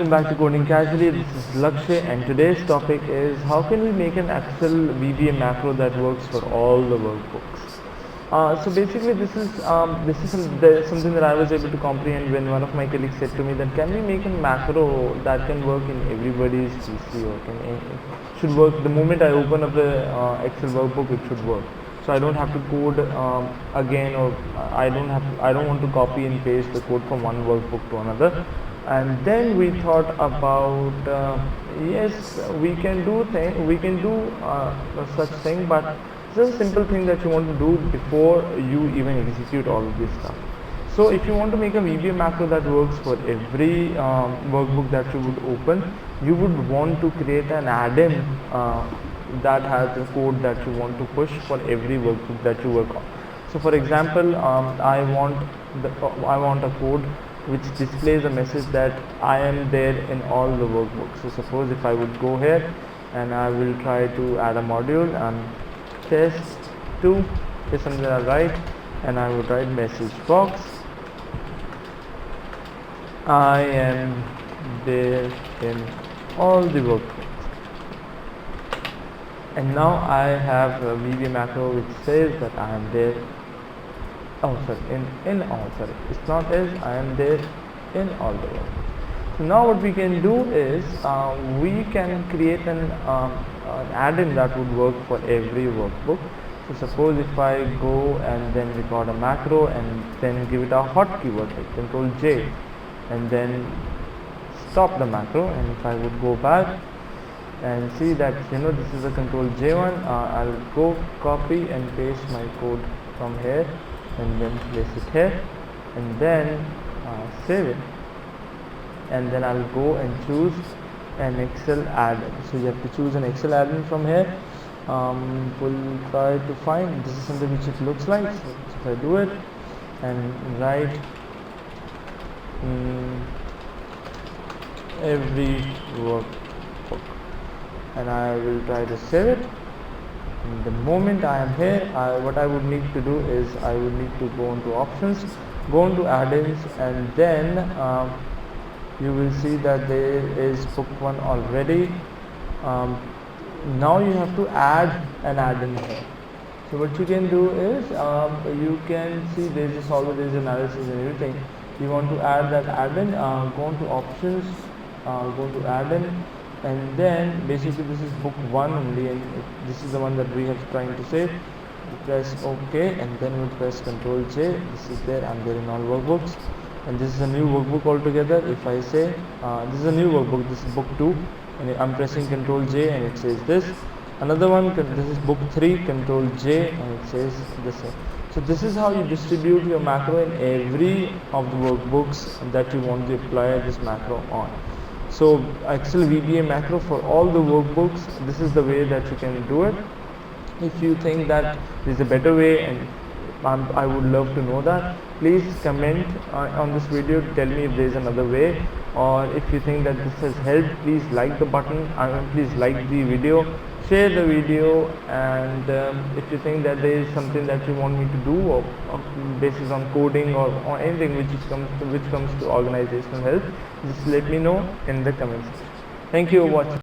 welcome back to Coding Casually. This is Lakshay, and today's topic is how can we make an Excel VBA macro that works for all the workbooks. So basically, something that I was able to comprehend when one of my colleagues said to me that can we make a macro that can work in everybody's PC or should work the moment I open up the Excel workbook, it should work. So I don't have to code again, or I don't want to copy and paste the code from one workbook to another. And then we thought about yes, we can do such thing, but it's a simple thing that you want to do before you even execute all of this stuff. So if you want to make a VBA macro that works for every workbook that you would open, you would want to create an add-in that has the code that you want to push for every workbook that you work on. So for example, I want a code which displays a message that I am there in all the workbooks. So suppose if I would go here and I will try to add a module and test2 is something I write, and I would write message box, I am there in all the workbooks. And now I have a VBA macro which says that I am there. It's not as I am there in all the workbooks. So now what we can do is we can create an add-in that would work for every workbook. So suppose if I go and then record a macro and then give it a hot keyword like Control J and then stop the macro, and if I would go back and see that this is a Control J one, I'll go copy and paste my code from here and then place it here and then save it, and then I'll go and choose an Excel add-in. So you have to choose an Excel add-in from here. We'll try to find, this is something which it looks like. So if I do it and write every workbook, and I will try to save it. And the moment I am here, what I would need to do is I would need to go into options, go into add-ins, and then you will see that there is book 1 already. Now you have to add an add-in here. So what you can do is you can see there is solver, there is analysis and everything. You want to add that add-in, go into options, go to add-in, and then basically this is book 1 only, and this is the one that we have trying to save. You press OK, and then we press Control J. This is there, I'm there in all workbooks, and this is a new workbook altogether. If I say this is a new workbook, this is book 2, and I'm pressing Control J and it says this. Another one, this is book 3, Control J, and it says this. So this is how you distribute your macro in every of the workbooks that you want to apply this macro on. So Excel VBA macro for all the workbooks, this is the way that you can do it. If you think that there is a better way, and I would love to know that, please comment on this video, tell me if there is another way, or if you think that this has helped, please like the button, please like the video, share the video, and if you think that there is something that you want me to do or basis on coding or anything which comes to organizational help, just let me know in the comment section. Thank you for watching.